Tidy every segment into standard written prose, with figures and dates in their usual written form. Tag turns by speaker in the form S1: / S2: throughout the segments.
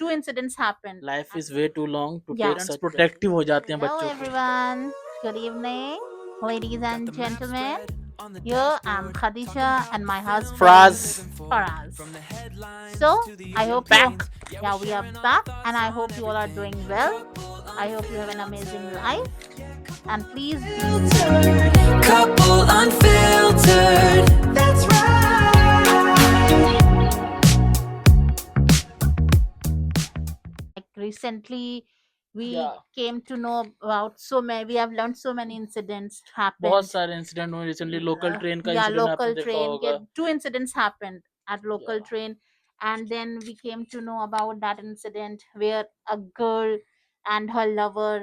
S1: two incidents happened.
S2: Life is way too long to
S1: Yeah.
S2: take such protective हो जाते हैं
S1: Hello
S2: बच्चों को.
S1: everyone. Good evening, ladies and gentlemen. Here I'm Khadija and my husband
S2: Fraz.
S1: Faraz. So I hope
S2: Back.
S1: yeah, we are back, and I hope you all are doing well. I hope you have an amazing life, and please be
S3: Couple unfiltered. That's right.
S1: like recently we
S2: Yeah.
S1: came to know about so many. We have learned so many incidents
S2: बहुत
S1: happened.
S2: सारे incident हुए recently. Local train का
S1: Yeah,
S2: incident आपने
S1: local
S2: देखा
S1: train.
S2: होगा.
S1: Two incidents happened at local
S2: Yeah.
S1: train, and then we came to know about that incident where a girl and her lover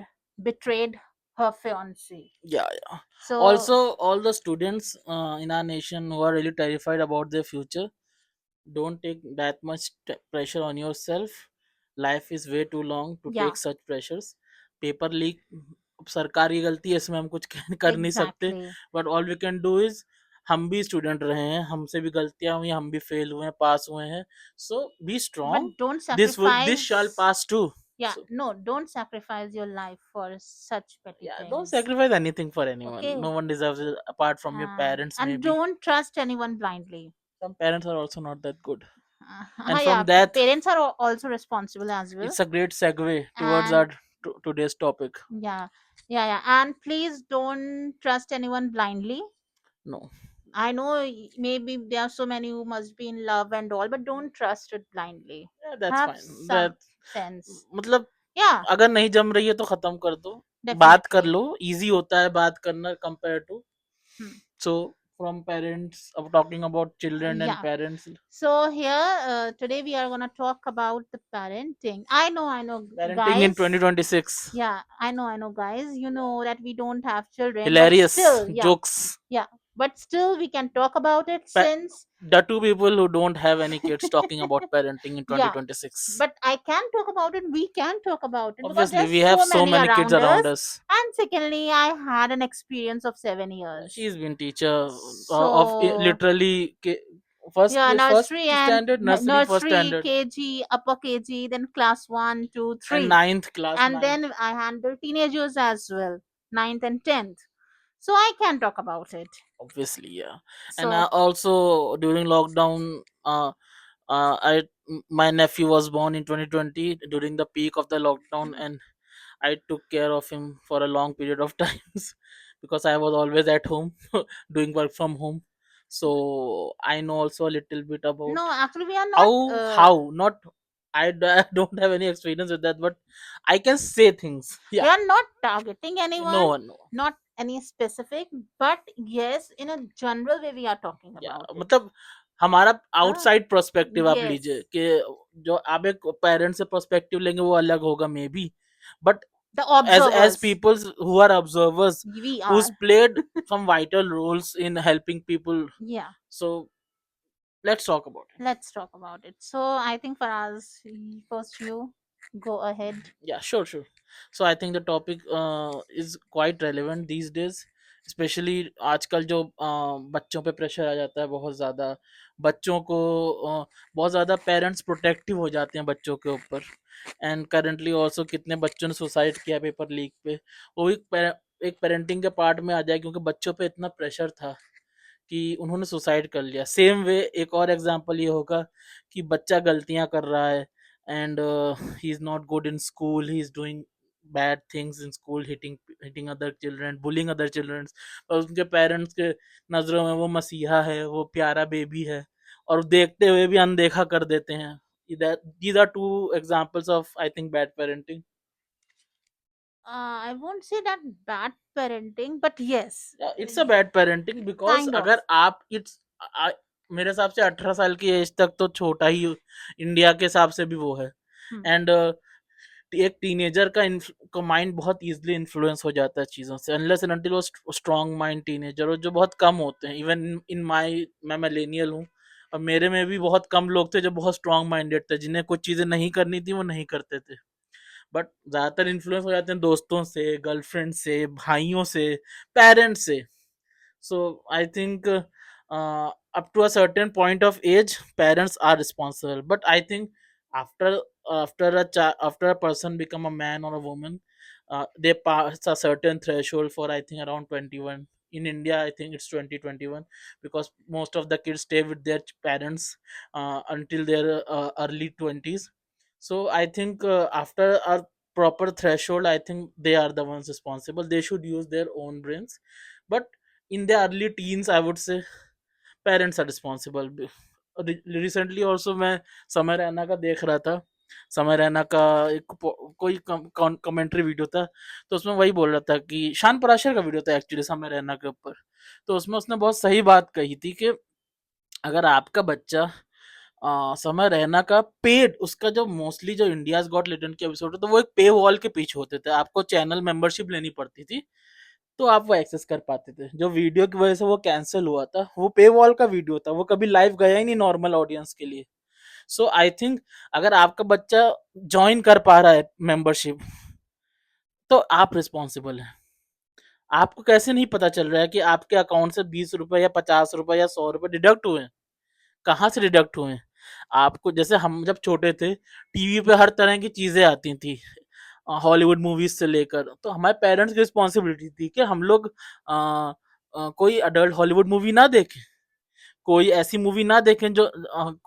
S1: betrayed her fiance.
S2: Yeah.
S1: So
S2: Also, all the students in our nation who are really terrified about their future, don't take that much pressure on yourself. Life is way too long to
S1: yeah,
S2: take such pressures. Paper leak सरकार की गलती है, इसमें हम कुछ कर नहीं सकते.
S1: exactly.
S2: But all we can do is, हम भी स्टूडेंट रहे हैं, हमसे भी गलतियां हुई, हम भी फेल हुए हैं, पास हुए हैं. So be
S1: But
S2: strong.
S1: don't
S2: This shall
S1: sacrifice.
S2: pass too.
S1: Yeah,
S2: So,
S1: no, don't sacrifice your life for such petty
S2: yeah, don't
S1: things.
S2: sacrifice anything for anyone.
S1: Okay.
S2: No one deserves it apart from your parents.
S1: And
S2: Maybe
S1: don't trust anyone blindly.
S2: some parents are also not that good.
S1: And
S2: And
S1: yeah,
S2: from that,
S1: parents are also responsible as well.
S2: it's a great segue towards
S1: And
S2: our today's topic.
S1: yeah, and please don't trust anyone blindly.
S2: No.
S1: I know maybe there are so many who must be in love and all, but don't trust it blindly.
S2: Yeah, that's
S1: Have
S2: fine.
S1: some
S2: That
S1: sense.
S2: मतलब
S1: Yeah,
S2: अगर नहीं जम रही है तो खत्म कर दो. बात कर
S1: definitely.
S2: लो. इजी होता है बात करना compare to.
S1: Hmm.
S2: So from parents, of talking about children and
S1: Yeah.
S2: parents.
S1: So here today we are gonna talk about the parenting. I know,
S2: Parenting in
S1: guys.
S2: 2026.
S1: Yeah, I know, guys. You know that we don't have children,
S2: Hilarious
S1: but still, yeah,
S2: jokes.
S1: yeah. But still, we can talk about it
S2: Pa-
S1: since
S2: The two people who don't have any kids talking about parenting in
S1: yeah.
S2: 2026.
S1: But I can talk about it. We can talk about it because
S2: Obviously,
S1: there's
S2: we have so many kids
S1: around
S2: around
S1: us.
S2: us.
S1: And secondly, I had an experience of 7 years.
S2: She's been teacher of
S1: So
S2: literally first
S1: yeah,
S2: first
S1: nursery and
S2: standard, nursery, first standard,
S1: KG, upper KG, then class 1, 2, 3,
S2: and ninth class.
S1: and then I handle teenagers as well, 9th and 10th. So I can talk about it.
S2: Obviously, yeah. And
S1: So
S2: also during lockdown, my nephew was born in 2020 during the peak of the lockdown, and I took care of him for a long period of times because I was always at home doing work from home. So I know also a little bit about
S1: no, actually we are not.
S2: how not. I don't have any experience with that, but I can say things.
S1: We
S2: Yeah.
S1: are not targeting anyone,
S2: No one. No.
S1: not any specific, but yes, in a general way we are talking
S2: या
S1: about it.
S2: मतलब हमारा outside perspective आप
S1: yes.
S2: लीजिए कि जो आप एक parent से पर्सपेक्टिव लेंगे वो अलग होगा may be, but
S1: The
S2: as
S1: observers.
S2: people who are observers,
S1: We
S2: who's
S1: are.
S2: played some vital roles in helping people.
S1: Yeah.
S2: So let's talk about it.
S1: Let's talk about it. So I think for us, first you go ahead.
S2: Yeah, sure. So I think the topic is quite relevant these days, especially आजकल जो बच्चों पे pressure आ जाता है बहुत ज़्यादा. बच्चों को बहुत ज़्यादा पेरेंट्स प्रोटेक्टिव हो जाते हैं बच्चों के ऊपर. एंड करेंटली ऑल्सो कितने बच्चों ने सुसाइड किया पेपर लीक पे, वो एक पेरेंटिंग के पार्ट में आ जाए क्योंकि बच्चों पे इतना प्रेशर था कि उन्होंने सुसाइड कर लिया. सेम वे एक और एग्जांपल ये होगा कि बच्चा गलतियां कर रहा है and he is not good in school, he is doing bad things in school, hitting other children, bullying other children, और उनके पेरेंट्स के नजरों में वो मसीहा है, वो प्यारा बेबी है, और देखते हुए भी अनदेखा कर देते हैं. These are two examples of, I think, bad parenting.
S1: I won't say that bad parenting, but yes,
S2: Yeah, it's a bad parenting because
S1: kind of.
S2: अगर आप मेरे हिसाब से 18 साल की एज तक तो छोटा ही इंडिया के हिसाब से भी वो है. एंड एक टीनेजर का माइंड बहुत इजीली इन्फ्लुएंस हो जाता है चीज़ों से, अनलेस एंड अनटिल वो स्ट्रॉन्ग माइंड टीनेजर, और जो बहुत कम होते हैं. इवन इन मैं मिलेनियल हूँ, और मेरे में भी बहुत कम लोग थे जो बहुत स्ट्रॉन्ग माइंडेड थे, जिन्हें कुछ चीज़ें नहीं करनी थी वो नहीं करते थे. बट ज़्यादातर इन्फ्लुएंस हो जाते हैं दोस्तों से, गर्लफ्रेंड से, भाइयों से, पेरेंट्स से. So I think up to a certain point of age parents are responsible, but I think after after a person become a man or a woman, they pass a certain threshold for I think around 21. In India I think it's 2021, because most of the kids stay with their parents until their early 20s. So I think after a proper threshold, I think they are the ones responsible, they should use their own brains. But in the early teens I would say parents are responsible. Recently also मैं समय रैना का देख रहा था. समय रैना का एक कोई commentary video था, तो उसमें वही बोल रहा था कि शान पराशर का वीडियो था एक्चुअली समय रैना के ऊपर. तो उसमें उसने बहुत सही बात कही थी कि अगर आपका बच्चा समय रैना का पेड, उसका जो मोस्टली जो इंडियाज गॉट लेटेंट के एपिसोड है, तो वो एक पे वॉल के पीछे होते थे, आपको चैनल मेंबरशिप लेनी पड़ती थी, तो आप वो एक्सेस कर पाते थे. जो वीडियो की वजह से वो कैंसिल हुआ था, वो पे वॉल का वीडियो था, वो कभी लाइव गया ही नहीं नॉर्मल ऑडियंस के लिए. सो आई थिंक अगर आपका बच्चा ज्वाइन कर पा रहा है मेंबरशिप, तो आप रिस्पॉन्सिबल हैं. आपको कैसे नहीं पता चल रहा है कि आपके अकाउंट से 20 रुपए या 50 रुपए या 100 रुपए डिडक्ट हुए हैं, कहाँ से डिडक्ट हुए हैं. आपको जैसे हम जब छोटे थे, टीवी पे हर तरह की चीजें आती थी, हॉलीवुड मूवीज से लेकर, तो हमारे पेरेंट्स की रिस्पॉन्सिबिलिटी थी कि हम लोग कोई अडल्ट हॉलीवुड मूवी ना देखें, कोई ऐसी मूवी ना देखें जो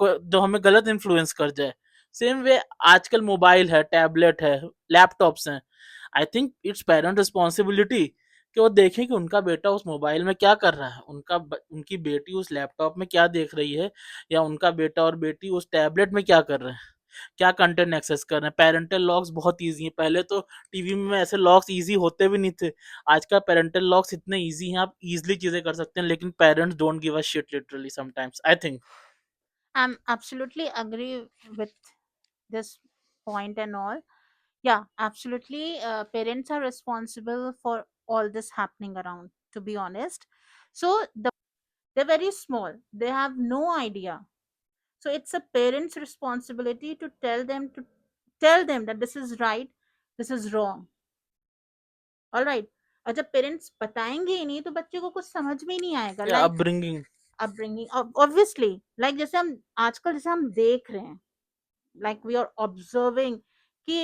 S2: जो हमें गलत इन्फ्लुएंस कर जाए. सेम वे आजकल मोबाइल है, टैबलेट है, लैपटॉप्स हैं. I think it's parent responsibility कि वो देखें कि उनका बेटा उस मोबाइल में क्या कर रहा है, उनकी बेटी उस लैपटॉप में क्या देख रही है, या उनका बेटा और बेटी उस टैबलेट में क्या कर रहे हैं, क्या कंटेंट एक्सेस कर रहे हैं. पेरेंटल लॉक्स बहुत ईजी हैं. पहले तो टीवी में ऐसे लॉक्स ईजी होते भी नहीं थे. आजकल पेरेंटल लॉक्स इतने ईजी हैं, आप इजीली चीजें कर सकते हैं, लेकिन parents don't give a shit literally sometimes I think.
S1: I'm absolutely agree with this point and all. Yeah, absolutely. Parents are responsible for all this happening around, to be honest. So they're very small. They have no idea. So it's a parent's responsibility to tell them that this is right, this is wrong. All right. और जब parents बताएंगे ही नहीं तो बच्चे को कुछ समझ में ही नहीं आएगा.
S2: या
S1: like
S2: upbringing.
S1: Upbringing obviously, like जैसे हम आजकल जैसे हम देख रहे हैं, like we are observing कि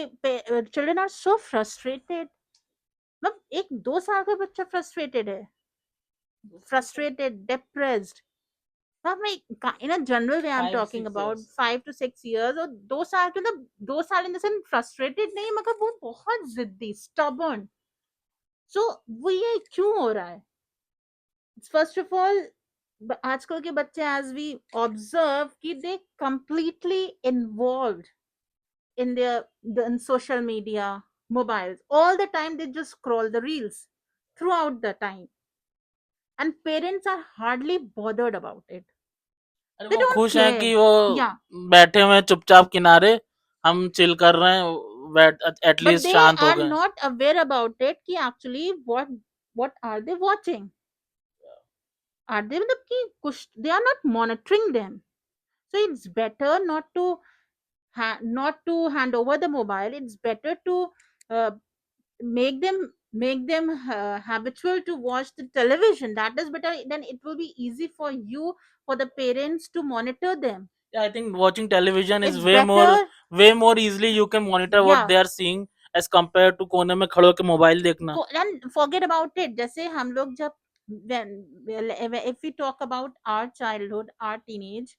S1: children are so frustrated. मतलब एक 2 साल का बच्चा frustrated, depressed. In a general way I'm
S2: 5
S1: talking
S2: 6
S1: about
S2: years.
S1: 5 to 6 years. और 2 साल के मतलब 2 साल in the sense frustrated नहीं, मगर वो बहुत जिद्दी, stubborn. So वो ये क्यों हो रहा है? First of all, आजकल के बच्चे as we observe कि they completely involved in in social media, mobiles all the time. They just scroll the reels throughout the time, and parents are hardly bothered about it.
S2: अरे
S1: They
S2: वो
S1: don't
S2: खुश हैं
S1: care.
S2: कि वो
S1: Yeah,
S2: बैठे हुए हैं चुपचाप किनारे, हम चिल कर रहे हैं, बैठ
S1: but
S2: एटलीस्ट
S1: they
S2: शांत हो
S1: are
S2: गए.
S1: not aware about it कि actually what are they watching. Are they मतलब कि कुछ, they are not monitoring them. So it's better not to hand over the mobile. It's better to uh, make them habitual to watch the television. That is better. Then it will be easy for you, for the parents to monitor them.
S2: Yeah, I think watching television is
S1: It's better.
S2: way more easily you can monitor what
S1: Yeah,
S2: they are seeing as compared to कोने में खड़े होके mobile देखना.
S1: and forget about it. जैसे हम लोग जब if we talk about our childhood, our teenage,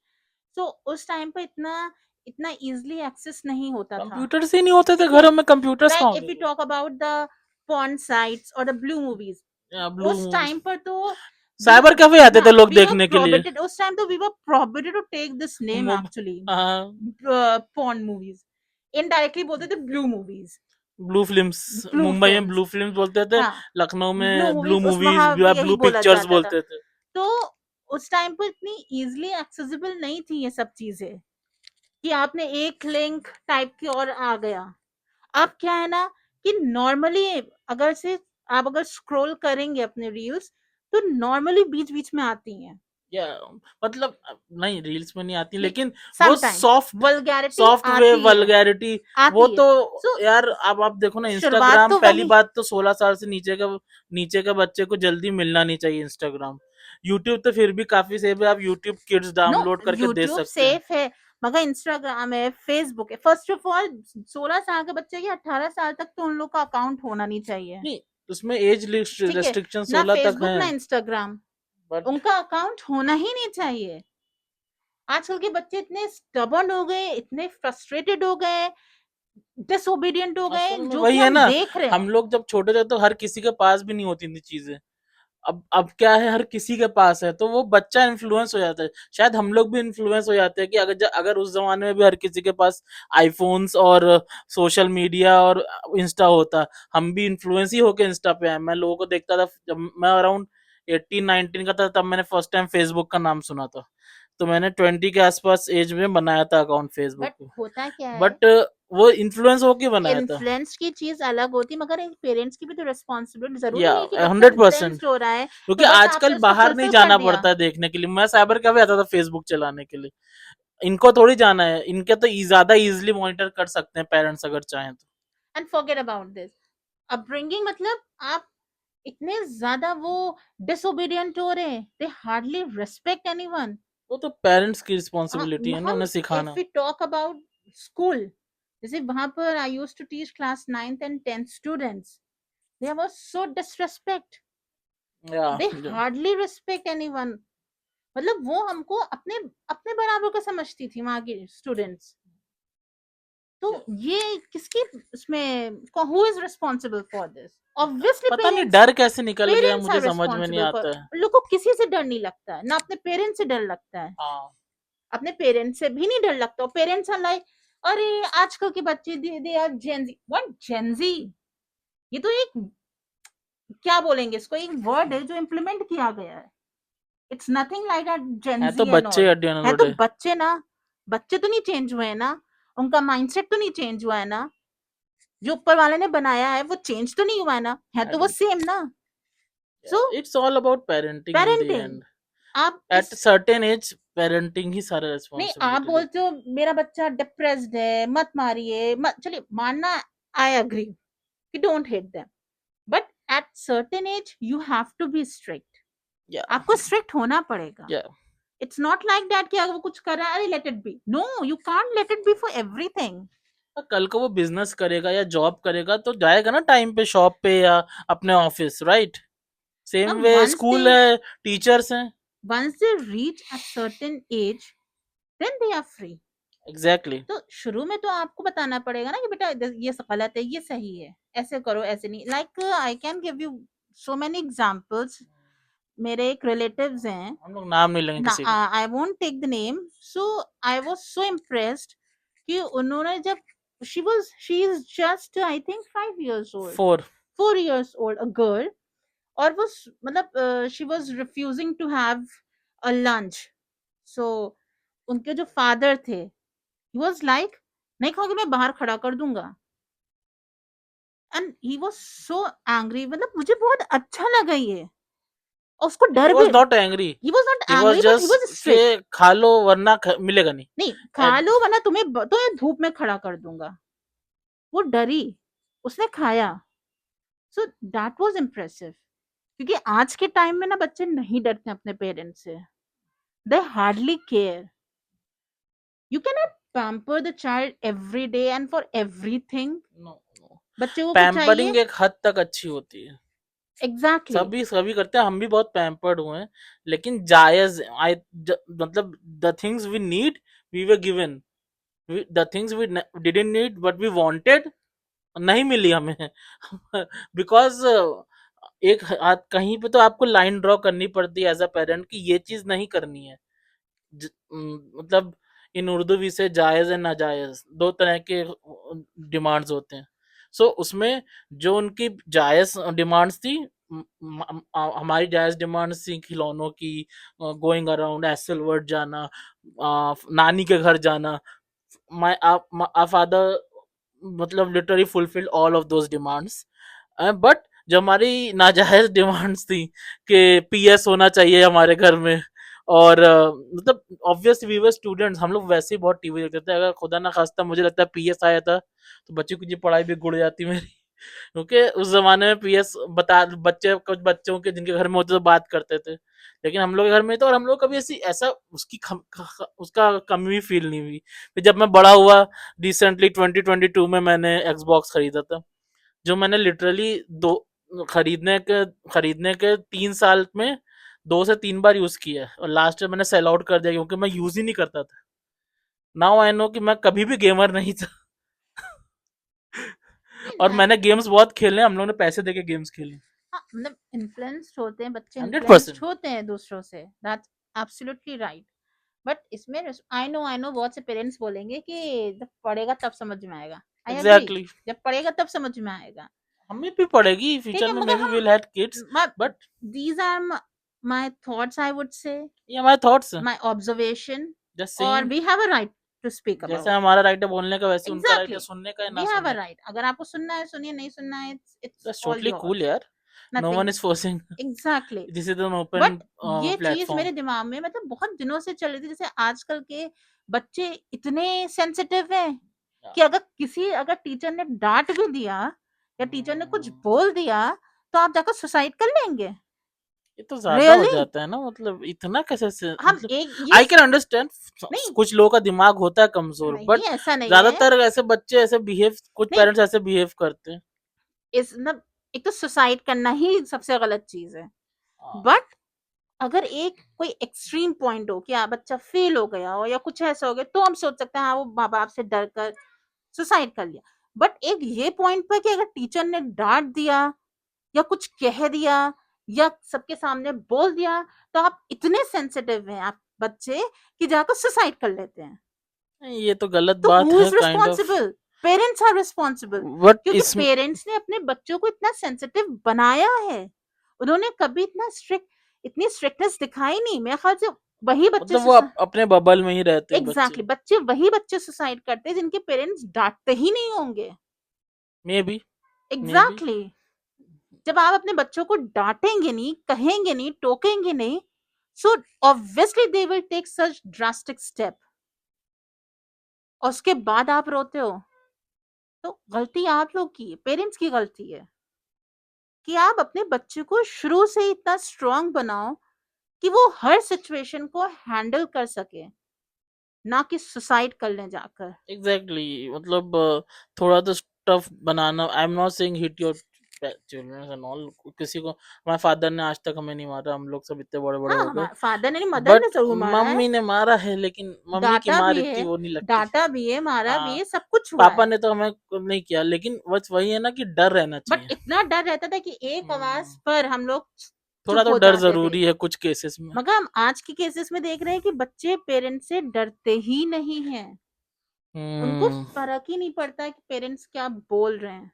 S1: so उस टाइम पे इतना easily access नहीं होता था.
S2: कंप्यूटर्स ही नहीं होते थे
S1: ठीक है.
S2: घरों में, कंप्यूटर्स कहाँ
S1: Like if
S2: होते
S1: we
S2: थे.
S1: talk about the porn sites or the blue movies,
S2: blue
S1: उस टाइम पर तो
S2: साइबर कैफे आते थे लोग
S1: we were
S2: देखने के लिए.
S1: prohibited. उस टाइम तो we were prohibited to take this name actually. Porn movies. Indirectly बोलते थे blue movies.
S2: Blue films.
S1: Blue
S2: Mumbai में
S1: films.
S2: ब्लू फिल्म्स बोलते थे,
S1: हाँ,
S2: लखनऊ
S1: blue
S2: में ब्लू
S1: movies. उस
S2: मूवीज
S1: वहाँ
S2: या
S1: यही
S2: ब्लू
S1: बोला
S2: पिक्चर्स
S1: जाता था.
S2: बोलते थे.
S1: तो उस टाइम पर इतनी easily accessible नहीं थी ये सब चीजें कि आपने एक लिंक टाइप की और आ गया. अब क्या है ना कि नॉर्मली अगर स्क्रॉल करेंगे अपने रील्स तो नॉर्मली बीच बीच में आती हैं.
S2: या मतलब नहीं रील्स में नहीं आती,
S1: नहीं,
S2: लेकिन वो
S1: समटाइम
S2: सॉफ्ट वे
S1: आती है
S2: वल्गैरिटी वो
S1: आती है.
S2: तो
S1: सो
S2: यार अब आप देखो ना
S1: शुरुआत
S2: इंस्टाग्राम,
S1: तो
S2: पहली
S1: वही.
S2: बात तो 16 साल से नीचे का बच्चे को जल्दी मिलना नहीं चाहिए इंस्टाग्राम. यूट्यूब तो फिर भी काफी सेफ है, आप यूट्यूब किड्स
S1: नो,
S2: डाउनलोड करके दे
S1: यूट्यूब
S2: सकते हैं.
S1: सेफ है, मगर इंस्टाग्राम है, फेसबुक है। फर्स्ट ऑफ ऑल 16 साल के बच्चे की 18 साल तक तो उन लोग का अकाउंट होना नहीं चाहिए,
S2: नहीं, उसमें एज
S1: ठीक है?
S2: रेस्ट्रिक्शन
S1: ना
S2: 16 तक
S1: फेसबुक
S2: है,
S1: ना इंस्टाग्राम,
S2: बट
S1: उनका अकाउंट होना ही नहीं चाहिए। आजकल के बच्चे इतने स्टबर्न हो गए, इतने फ्रस्ट्रेटेड हो गए, डिसोबीडियंट हो गए,
S2: असल में
S1: जो कि
S2: वही है
S1: हम
S2: ना,
S1: देख रहे
S2: हम
S1: हैं।
S2: लोग जब छोटे थे तो हर किसी के पास भी नहीं होती थी चीजें। अब क्या है, हर किसी के पास है, तो वो बच्चा इन्फ्लुएंस हो जाता है। शायद हम लोग भी इन्फ्लुएंस हो जाते हैं कि अगर उस जमाने में भी हर किसी के पास आईफोन्स और सोशल मीडिया और इंस्टा होता, हम भी इन्फ्लुएंस ही होके इंस्टा पे आए। मैं लोगों को देखता था जब मैं अराउंड 18-19 का था, तब मैंने फर्स्ट टाइम फेसबुक का नाम सुना था। तो मैंने 20 के आसपास एज में बनाया था अकाउंट फेसबुक
S1: बट
S2: पे।
S1: होता क्या है,
S2: बट वो इन्फ्लुएंस होके बनाया था।
S1: इन्फ्लुएंस की चीज अलग होती है, मगर एक पेरेंट्स की भी तो रिस्पॉन्सिबिलिटी, जरूरी
S2: या
S1: नहीं है कि बच्चा
S2: 100%,
S1: इन्फ्लुएंस्ड हो रहा है
S2: क्योंकि
S1: तो बस
S2: आजकल
S1: आपने उसको
S2: बाहर नहीं
S1: फुलफिल कर
S2: जाना
S1: दिया।
S2: पड़ता है देखने के लिए। मैं साइबर कैफे आता था फेसबुक चलाने के लिए, इनको थोड़ी जाना है, इनके तो ज्यादा इजीली मॉनिटर कर सकते हैं पेरेंट्स अगर चाहें तो।
S1: And forget about this upbringing, मतलब आप इतने ज्यादा वो डिसोबीडियंट हो रहे हैं, दे हार्डली रिस्पेक्ट एनीवन।
S2: वो तो पेरेंट्स की
S1: हाँ,
S2: रिस्पॉन्सिबिलिटी है ना
S1: हम
S2: उन्हें
S1: इफ
S2: सिखाना।
S1: वी टॉक अबाउट स्कूल, जैसे वहां पर I used to teach class 9th and 10th students, there was so disrespect,
S2: या
S1: दे हार्डली रिस्पेक्ट एनीवन। मतलब वो हमको अपने अपने बराबर का समझती थी वहां की स्टूडेंट्स। तो ये किसकी इसमें, who is responsible for this? Obviously
S2: पता नहीं
S1: पेरेंट्स।
S2: डर कैसे निकल गया,
S1: पेरेंट्स
S2: मुझे
S1: आर
S2: समझ में नहीं
S1: रिस्पॉन्सिबल फॉर,
S2: आता है।
S1: लोग को किसी से डर नहीं लगता है ना, अपने पेरेंट्स से डर लगता है,
S2: हाँ,
S1: अपने पेरेंट्स से भी नहीं डर लगता। और पेरेंट्स आर लाइक, अरे आजकल के बच्चे they are Gen Z. What Gen Z? ये तो एक, क्या बोलेंगे इसको, एक वर्ड है जो इम्प्लीमेंट किया गया है। इट्स नथिंग लाइक दैट
S2: है तो
S1: जेनजी एंड
S2: बच्चे
S1: all.
S2: at the end of
S1: है
S2: the
S1: तो
S2: day।
S1: बच्चे ना, बच्चे तो नहीं चेंज हुए हैं ना, उनका माइंडसेट तो नहीं चेंज हुआ है ना, जो ऊपर वाले ने बनाया है वो चेंज तो नहीं हुआ है ना, है
S2: I
S1: तो वो
S2: don't
S1: सेम ना। सो
S2: Yeah, it's all about parenting in the
S1: parenting,
S2: end।
S1: आप
S2: At
S1: इस,
S2: a certain age पेरेंटिंग ही सारा
S1: नहीं आप
S2: रिस्पॉन्सिबिलिटी
S1: बोलते
S2: लेता
S1: हो मेरा बच्चा डिप्रेस्ड है, मत मारिए, मत, चलिए मानना, आई एग्री कि don't hit them, but at certain age you have to be strict.
S2: है। या
S1: आपको स्ट्रिक्ट होना पड़ेगा।
S2: या
S1: इट्स नॉट लाइक दैट कि अगर वो कुछ कर रहा है, अरे let it be, no, you can't let it be for everything.
S2: कल को वो बिजनेस करेगा या जॉब करेगा तो जाएगा ना टाइम पे शॉप पे या अपने ऑफिस, राइट?
S1: ना
S2: सेम वे स्कूल है, टीचर्स हैं।
S1: once they reach a certain age, then they are free।
S2: Exactly.
S1: तो शुरू में तो आपको बताना पड़ेगा ना कि बेटा ये गलत है, ये सही है, ऐसे करो, ऐसे नहीं। Like I can give you so many examples. मेरे एक रिलेटिव्स हैं
S2: हम लोग नाम नहीं लेंगे
S1: ना,
S2: किसी का।
S1: I won't take the name. So I was so impressed कि उन्होंने जब, she is just I think 5 years old,
S2: 4।
S1: 4 years old, a girl, और वो मतलब she was refusing to have a lunch. So उनके जो फादर थे, ही वाज लाइक, नहीं खाओगे मैं बाहर खड़ा कर दूंगा। And he was so angry, मतलब मुझे बहुत अच्छा लगा ये, और उसको
S2: ही
S1: डर भी,
S2: was not angry,
S1: he was not
S2: he was
S1: angry but he
S2: just
S1: was
S2: के
S1: स्ट्रिक्ट।
S2: खा लो वरना मिलेगा नहीं।
S1: नहीं खा
S2: At-
S1: लो वरना तुम्हें धूप में खड़ा कर दूंगा। वो डरी, उसने खाया। सो दैट वाज इम्प्रेसिव, क्योंकि आज के टाइम में ना बच्चे नहीं डरते अपने पेरेंट्स से, they hardly care. You can not pamper the child every day and for everything.
S2: No no,
S1: बच्चे को कुछ चाहिए,
S2: पैम्परिंग एक हद तक अच्छी होती है,
S1: एग्जैक्टली
S2: सभी सभी करते हैं, हम भी बहुत पैम्पर्ड हुए हैं, लेकिन जायज मतलब the things we need we were given, the things we didn't need but we wanted नहीं मिली हमें। बिकॉज एक कहीं पे तो आपको लाइन ड्रॉ करनी पड़ती है एज अ पेरेंट कि ये चीज नहीं करनी है। मतलब इन उर्दू भी से जायज है नाजायज दो तरह के डिमांड्स होते हैं। सो उसमें जो उनकी जायज डिमांड्स थी, हमारी जायज डिमांड्स थी खिलौनों की, गोइंग अराउंड एसल वर्ड जाना, नानी के घर जाना। my our father मतलब literally fulfil all of those demands. But जो हमारी नाजायज डिमांड्स थी कि पीएस होना चाहिए हमारे घर में, और मतलब ऑब्वियस वी वर स्टूडेंट्स, हम लोग वैसे ही बहुत टीवी देखते थे। अगर खुदा ना खास्ता मुझे लगता है पीएस आया था तो बच्चे की पढ़ाई भी गुड़ जाती मेरी। क्योंकि उस जमाने में पीएस बता, बच्चे कुछ बच्चों के जिनके घर में होते तो बात करते थे, लेकिन हम लोग के घर में तो, और हम लोग कभी ऐसी ऐसा उसका कमी भी फील नहीं हुई। फिर जब मैं बड़ा हुआ, रिसेंटली 2022 में मैंने एक्सबॉक्स खरीदा था, जो मैंने लिटरली दो खरीदने के खरीदने के 3 साल में 2 से 3 बार यूज किया है, और लास्ट में मैंने सेल आउट कर दिया क्योंकि मैं यूज ही नहीं करता था। नाउ आई नो कि मैं कभी भी गेमर नहीं था। और
S1: नहीं,
S2: मैंने गेम्स बहुत खेले, हम लोगों ने पैसे देके गेम्स खेले।
S1: हाँ, मतलब इन्फ्लुएंस्ड होते हैं बच्चे,
S2: हंड्रेड
S1: इन्फ्लुएंस्ड
S2: परसेंट
S1: होते हैं दूसरों से, दैट्स एब्सोल्युटली राइट। बट इसमें आई नो बहुत से पेरेंट्स बोलेंगे कि जब पढ़ेगा तब समझ में आएगा। I agree,
S2: exactly.
S1: जब पढ़ेगा तब समझ में आएगा।
S2: हमें भी पड़ेगी
S1: ठीक
S2: फ्यूचर
S1: है,
S2: में, मे
S1: मगर
S2: बी
S1: हम
S2: will have kids,
S1: my
S2: but
S1: these are my thoughts, I would say,
S2: ये हमारे थॉट्स हैं।
S1: my observation,
S2: जस्ट
S1: और
S2: saying,
S1: we have a right to speak
S2: जैसे
S1: about it.
S2: हमारा राइट है बोलने का, वैसे उनका राइट है
S1: Exactly,
S2: सुनने का या
S1: we
S2: ना
S1: have a
S2: सुनने का।
S1: right. अगर आपको सुनना है सुनिए, नहीं सुनना है it's
S2: that's
S1: all
S2: totally cool
S1: yours,
S2: यार। No one
S1: nothing.
S2: Is forcing.
S1: Exactly.
S2: This is an open
S1: but ये चीज
S2: प्लेटफॉर्म।
S1: मेरे दिमाग में मतलब बहुत दिनों से चल रही थी, जैसे आजकल के बच्चे इतने सेंसिटिव हैं कि अगर टीचर ने डांट भी दिया या टीचर ने कुछ बोल दिया तो आप जाकर सुसाइड कर लेंगे।
S2: ये तो ज्यादा हो
S1: रियली,
S2: जाता है ना, मतलब इतना कैसे से,
S1: हम
S2: मतलब
S1: एक ये
S2: आई कैन अंडरस्टैंड।
S1: नहीं,
S2: कुछ लोगों का दिमाग होता है कमजोर,
S1: नहीं
S2: बट
S1: ऐसा नहीं है।
S2: ज्यादातर ऐसे बच्चे ऐसे बिहेव, कुछ
S1: नहीं,
S2: पेरेंट्स ऐसे बिहेव करते हैं।
S1: इस न एक तो सुसाइड करना ही सबसे गलत चीज है।
S2: हाँ।
S1: बट अगर एक कोई एक्सट्रीम पॉइंट हो कि बच्चा फेल हो गया हो या कुछ ऐसा हो गया, तो हम सोच सकते हैं हाँ वो माँ बाप से डर कर सुसाइड कर लिया। बट एक ये पॉइंट पे कि अगर टीचर ने डांट दिया या कुछ कह दिया या सबके सामने बोल दिया, तो आप इतने सेंसिटिव हैं आप बच्चे कि जाकर सुसाइड कर लेते हैं।
S2: नहीं, ये तो गलत
S1: तो
S2: बात
S1: हु
S2: है
S1: is
S2: kind of.
S1: Responsible? Parents are responsible,
S2: but
S1: क्योंकि
S2: इस
S1: पेरेंट्स ने अपने बच्चों को इतना सेंसिटिव बनाया है। उन्होंने कभी इतनी स्ट्रिक्टनेस दिखाई नहीं। मेरे ख्याल से वही बच्चे
S2: मतलब वो अपने बबल में ही रहते हैं बच्चे।
S1: एग्जैक्टली वही बच्चे सुसाइड करते हैं जिनके पेरेंट्स डांटते ही नहीं होंगे।
S2: May be, may be.
S1: Exactly, जब आप अपने बच्चों को डांटेंगे नहीं, कहेंगे नहीं, टोकेंगे नहीं, so obviously they will take such drastic step, और उसके बाद आप रोते हो, तो गलती आप लोग की, पेरेंट्स की गलती है कि आप अपने बच्चे को शुरू से ही इतना स्ट्रांग बनाओ कि वो हर सिचुएशन को हैंडल कर सके, ना कि सुसाइड कर ले जाकर।
S2: एग्जैक्टली, मतलब थोड़ा तो tough banana. I am not saying hit your children and all. किसी को, हमारे फादर ने आज तक हमें नहीं मारा, हम लोग सब इतने बड़े बड़े
S1: हाँ,
S2: हो गए।
S1: हमारे फादर ने नहीं, मदर ने
S2: बट
S1: जरूर मारा है,
S2: मम्मी ने मारा है, लेकिन मम्मी की
S1: डांटा
S2: मार
S1: भी
S2: इतनी
S1: है,
S2: वो नहीं लगती।
S1: मारा भी
S2: हाँ,
S1: है, सब कुछ हुआ
S2: पापा
S1: है।
S2: ने तो हमें नहीं किया, लेकिन बस वही है ना कि डर रहना
S1: बट
S2: चाहिए।
S1: इतना डर रहता था कि एक आवाज पर हम लोग
S2: थोड़ा
S1: चुप
S2: तो
S1: हो
S2: डर
S1: जाते थे।
S2: जरूरी है कुछ केसेस में।
S1: मगर हम आज के केसेस में देख रहे हैं कि बच्चे पेरेंट्स से डरते ही नहीं हैं। उनको
S2: हम्म।
S1: फर्क ही नहीं पड़ता कि पेरेंट्स क्या बोल रहे हैं।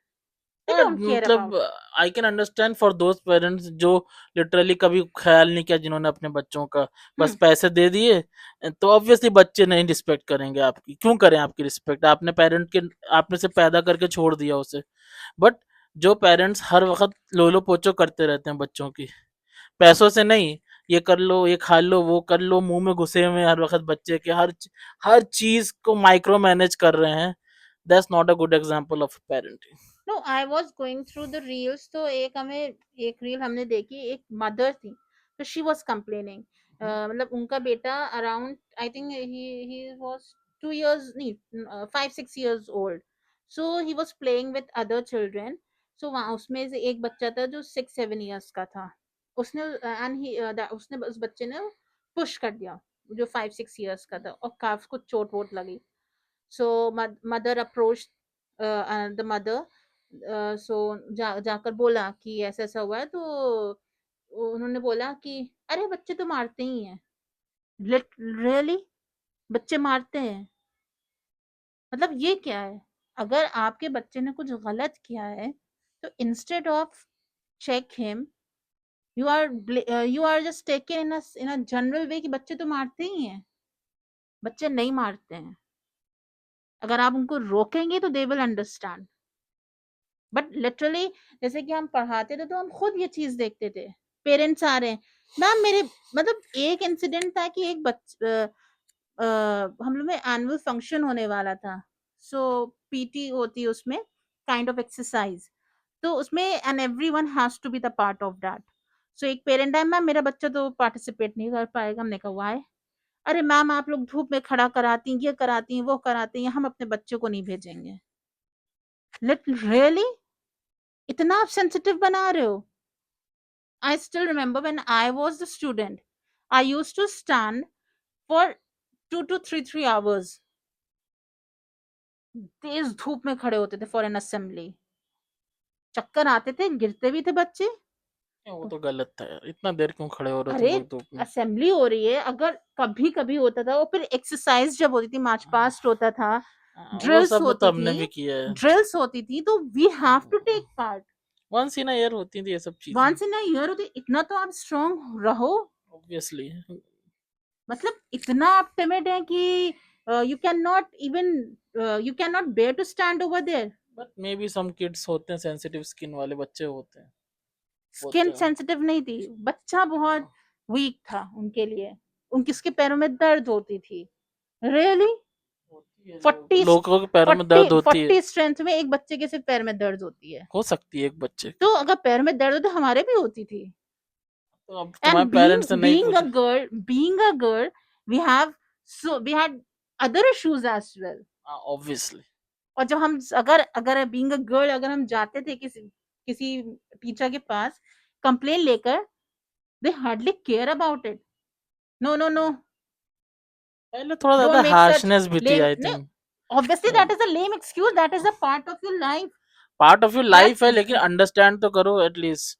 S1: दे
S2: यार
S1: डोंट केयर
S2: मतलब
S1: about it.
S2: I can understand for those parents जो लिटरली कभी ख्याल नहीं किया, जिन्होंने अपने बच्चों का बस
S1: हम्म,
S2: पैसे दे दिए, तो ऑब्वियसली बच्चे नहीं रिस्पेक्ट करेंगे आपकी। क्यों करें आपकी रिस्पेक्ट? आपने पेरेंट के, आपने से पैदा करके छोड़ दिया उसे। बट जो पेरेंट्स हर वक्त लोलो पोचो करते रहते हैं बच्चों की, पैसों से नहीं, ये कर लो, ये खा लो, वो कर लो, मुंह में घुसे हुए हैं हर वक्त बच्चे के, हर चीज को माइक्रो मैनेज कर रहे हैं, that's not a good example of parenting.
S1: No, I was going through the reels, तो एक रील हमने देखी, एक मदर थी, तो शी वाज कंप्लेनिंग, मतलब उनका बेटा around, I think he was 2 years नहीं 5-6 years old, so he was playing with other children. So वहाँ उसमें से एक बच्चा था जो 6-7 इयर्स का था। उसने उस बच्चे ने पुश कर दिया जो 5-6 इयर्स का था, और काफ को चोट वोट लगी। सो मदर अप्रोच द मदर, सो जाकर बोला कि ऐसा ऐसा हुआ है, तो उन्होंने बोला कि अरे बच्चे तो मारते ही हैं। रियली, बच्चे मारते हैं? मतलब ये क्या है? अगर आपके बच्चे ने कुछ गलत किया है, तो instead of check him, you are just taken in a general way कि बच्चे तो मारते ही हैं। बच्चे नहीं मारते हैं। अगर आप उनको रोकेंगे तो they will understand. But literally, जैसे कि हम पढ़ाते थे तो हम खुद ये चीज देखते थे, पेरेंट्स आ रहे हैं मैम मेरे, मतलब एक इंसिडेंट था कि एक हम लोग में एनुअल फंक्शन होने वाला था, सो पीटी होती है उसमें, काइंड ऑफ एक्सरसाइज, तो उसमें and everyone has to be the part of that. So एक पेरेंट है, मैम मेरा बच्चा तो पार्टिसिपेट नहीं कर पाएगा। हमने कहा व्हाई? अरे मैम आप लोग धूप में खड़ा कराती हैं, ये कराती हैं, वो कराती हैं, हम अपने बच्चों को नहीं भेजेंगे। रियली? इतना आप सेंसिटिव बना रहे हो? I still remember when I was the student, I used to stand for 2 to 3 hours. तेज धूप में खड़े होते थे फॉर एन असेंबली। चक्कर आते थे, गिरते भी थे बच्चे।
S2: वो तो गलत था यार, इतना देर क्यों खड़े हो रहे तुम
S1: अरे
S2: लोग धूप में?
S1: असेंबली हो रही है, अगर कभी कभी होता था, और फिर एक्सरसाइज जब होती थी, मार्च पास्ट होता था,
S2: वो
S1: ड्रिल्स
S2: सब तो
S1: होती
S2: हमने
S1: थी,
S2: भी किया है।
S1: तो we have to take part.
S2: Once in a year होती थी ये सब चीजें,
S1: वंस इन अ ईयर होती, इतना तो आप स्ट्रांग रहो।
S2: ऑब्वियसली।
S1: मतलब इतना आप टिमिड है कि you can not even you can not bear to stand over there.
S2: But maybe some kids होते हैं, सेंसिटिव स्किन वाले बच्चे होते हैं,
S1: स्किन
S2: होते हैं।
S1: सेंसिटिव नहीं थी, बच्चा बहुत वीक था उनके लिए, उनके उसके पैरों में दर्द होती थी। रियली?
S2: होती है,
S1: 40
S2: लोगों के पैरों में दर्द
S1: 40
S2: होती है,
S1: 40 स्ट्रेंथ में एक बच्चे के सिर्फ पैर में दर्द होती है।
S2: हो सकती है एक बच्चे की।
S1: तो अगर पैर में दर्द होती, हमारे भी होती थी।
S2: तो अब
S1: And
S2: तुम्हारे पेरेंट्स से नहीं पूछा?
S1: being a girl, we had other issues as well.
S2: Obviously.
S1: और जब हम अगर बीइंग अ गर्ल, अगर हम जाते थे किसी टीचर के पास कंप्लेन लेकर, they hardly care about it. No no no,
S2: पहले थोड़ा
S1: डोंट
S2: ज्यादा
S1: मेक सच
S2: हार्शनेस भी थी
S1: लेम।
S2: I
S1: No,
S2: think.
S1: obviously that is a lame excuse, that is a part of your life।
S2: Part of your life
S1: That's
S2: है, लेकिन understand तो करो एटलीस्ट।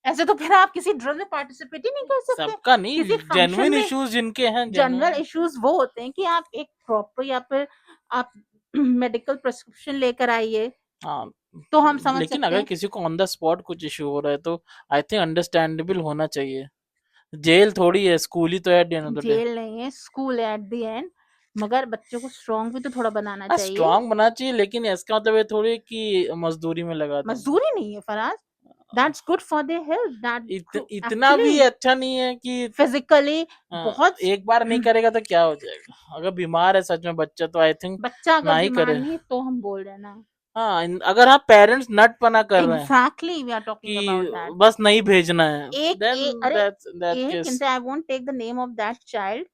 S1: ऐसे तो फिर आप किसी ड्रिल में पार्टिसिपेट ही नहीं कर सकते।
S2: सबका नहीं,
S1: किसी फंक्शन
S2: जेन्युइन
S1: में
S2: इश्यूज जिनके हैं,
S1: जनरल
S2: जेन्युइन।
S1: इश्यूज वो होते हैं कि आप एक प्रॉपर, या फिर आप मेडिकल प्रिस्क्रिप्शन लेकर आइए,
S2: हाँ,
S1: तो हम समझ
S2: लेकिन
S1: सकते
S2: अगर
S1: हैं।
S2: किसी को ऑन द स्पॉट कुछ इश्यू हो रहा है तो आई थिंक अंडरस्टैंडेबल होना चाहिए। जेल थोड़ी है, स्कूल ही तो है at the end of the day.
S1: Jail नहीं है, स्कूल है एट द एंड। मगर बच्चों को स्ट्रांग भी तो थोड़ा बनाना चाहिए।
S2: स्ट्रांग बनना चाहिए, लेकिन इसका मतलब ये थोड़ी कि मजदूरी में लगा देंगे।
S1: मजदूरी नहीं है Faraz, that's good for their health, that
S2: इतना भी
S1: एक्चुअली
S2: अच्छा नहीं है कि
S1: फिजिकली बहुत।
S2: एक बार नहीं करेगा तो क्या हो जाएगा। अगर बीमार है सच में बच्चा तो आई थिंक
S1: बच्चा अगर
S2: ना ही
S1: बीमार
S2: करे।
S1: नहीं है तो हम बोल रहे हैं ना।
S2: हाँ, अगर आप पेरेंट्स नटपना कर रहे हैं
S1: exactly, we are talking about
S2: कि
S1: दैट।
S2: बस नहीं भेजना है, देन
S1: अरे
S2: दैट
S1: एक
S2: केस।
S1: इंसान, I won't take the name of that child.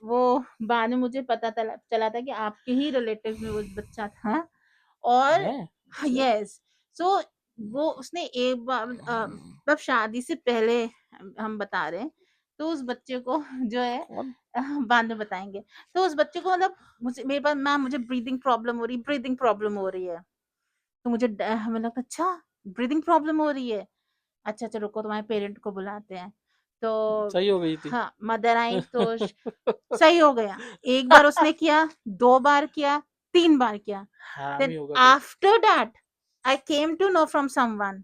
S1: वो बाद में मुझे पता चला था कि आपके ही रिलेटिव में वो बच्चा था। और
S2: है अच्छा।
S1: यस, सो वो उसने एक बार मतलब शादी से पहले हम बता रहे हैं, तो उस बच्चे को जो है
S2: कौन?
S1: बाद में बताएंगे। तो उस बच्चे को मतलब मेरे पास, मैम मुझे ब्रीदिंग प्रॉब्लम हो रही, ब्रीदिंग प्रॉब्लम हो रही है। तो हमें लगा अच्छा ब्रीदिंग प्रॉब्लम हो रही है, अच्छा अच्छा रुको तुम्हारे पेरेंट को बुलाते हैं। तो
S2: सही हो गई थी।
S1: हाँ, मदर आई तो सही हो गया। एक बार उसने किया, 2 बार किया, 3 बार किया।
S2: हरामी
S1: देन
S2: होगा कोई।
S1: After that I came to know from someone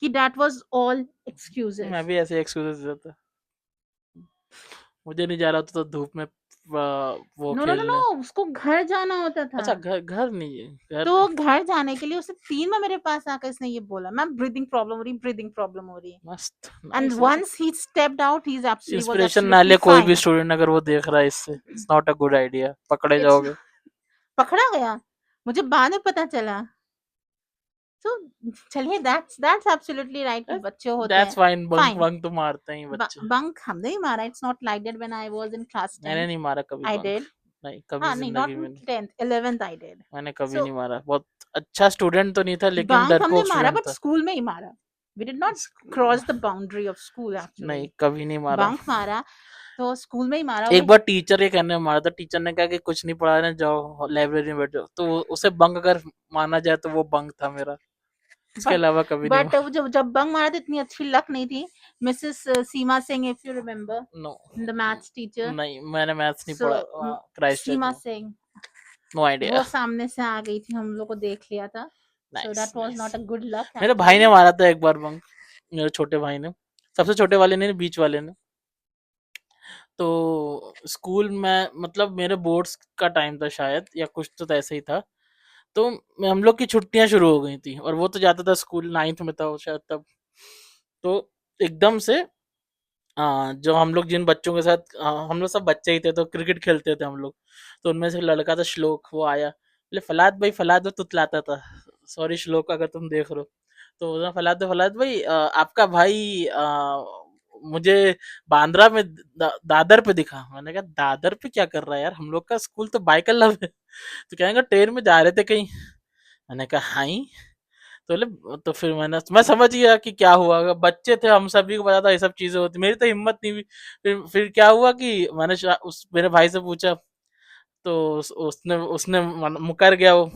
S1: कि दैट वाज ऑल
S2: मैं
S1: एक्सक्यूजेस।
S2: भी ऐसे एक्सक्यूजेस देता, मुझे नहीं जा रहा था तो धूप में वो
S1: नो नो नो नो,
S2: खेलने।
S1: उसको घर जाना होता था।
S2: अच्छा, घर घर नहीं है घर।
S1: तो घर जाने के लिए उसने 3 बार मेरे पास आकर इसने ये बोला, मैम ब्रीदिंग प्रॉब्लम हो रही, ब्रीदिंग प्रॉब्लम हो रही है।
S2: मस्त,
S1: एंड
S2: नाइस यार।
S1: Once he stepped out, he was
S2: inspiration ना
S1: एब्सोल्युटली
S2: ले कोई भी
S1: फाइन।
S2: स्टूडेंट अगर वो देख रहा है इससे, it's not a good idea, पकड़े
S1: इट्स
S2: जाओगे।
S1: पकड़ा गया, मुझे बाद में पता चला। तो चलिए, दैट्स एब्सोल्युटली राइट कि बच्चे होते
S2: दैट्स
S1: हैं।
S2: फाइन, बंक
S1: फाइन,
S2: बंक तो मारते हैं ही बच्चे।
S1: बंक हमने ही मारा, it's not like that. When I was in class
S2: मैंने
S1: 10th
S2: नहीं मारा कभी
S1: आई
S2: बंक,
S1: डिड।
S2: नहीं कभी
S1: हाँ नहीं, नॉट
S2: जिंदगी
S1: इन
S2: में नहीं।
S1: 10th, 11th I did.
S2: मैंने कभी
S1: सो
S2: नहीं मारा, बहुत अच्छा स्टूडेंट तो नहीं था लेकिन
S1: बंक हमने
S2: डरपोक
S1: मारा,
S2: स्टूडेंट
S1: बट
S2: था।
S1: स्कूल में ही मारा। We did not
S2: school-
S1: cross the boundary of school
S2: नहीं
S1: एक्चुअली।
S2: कभी नहीं मारा।
S1: बंक मारा तो स्कूल में ही मारा।
S2: एक बार टीचर के कहने में मारा था, टीचर ने कहा कि कुछ नहीं पढ़ा रहे, जाओ लाइब्रेरी में बैठ जाओ, तो उसे बंक अगर माना जाए तो वो बंक था मेरा, इसके
S1: बट
S2: अलावा कभी नहीं
S1: बट
S2: मारा।
S1: जब बंक मारा तो इतनी अच्छी लक नहीं थी। Mrs Seema Singh, if you remember,
S2: no,
S1: the maths teacher.
S2: नहीं मैंने मैथ्स नहीं
S1: सो
S2: पढ़ा क्राइस्ट चर्च
S1: सीमा
S2: में।
S1: Singh,
S2: no idea.
S1: वो सामने से आ गई थी, हम लोग को देख लिया था। So
S2: nice
S1: that was
S2: nice.
S1: Not a good luck
S2: मेरे भाई ने
S1: एक्चुअली।
S2: मारा था एक बार बंक, मेरे छोटे भाई ने, सबसे छोटे वाले ने, बीच वाले ने। तो स्कूल में मतलब मेरे बोर्ड्स का टाइम था शायद, या कुछ तो ऐसे ही था। तो हम लोग की छुट्टियां शुरू हो गई थी और वो तो जाता था स्कूल, 9th में था वो शायद तब। तो एकदम से जो हम लोग जिन बच्चों के साथ हम लोग सब बच्चे ही थे तो क्रिकेट खेलते थे हम लोग। तो उनमें से लड़का था श्लोक, वो आया बोले फलाद भाई फलाद, वो तुतलाता था, सॉरी श्लोक अगर तुम देख रहे हो। तो बोला, फलाते फलाते भाई आपका भाई मुझे बांद्रा में दादर पे दिखा। मैंने कहा दादर पे क्या कर रहा है यार, हम लोग का स्कूल तो बाइकल है। तो कहेंगे ट्रेन में जा रहे थे कहीं। मैंने कहा हाँ ही। तो बोले तो फिर मैं समझ गया कि क्या हुआ। अगर बच्चे थे, हम सभी को पता था ये सब चीजें होती, मेरी तो हिम्मत नहीं हुई। फिर क्या हुआ कि मैंने उस मेरे भाई से पूछा, तो उसने उसने मुकर गया वो।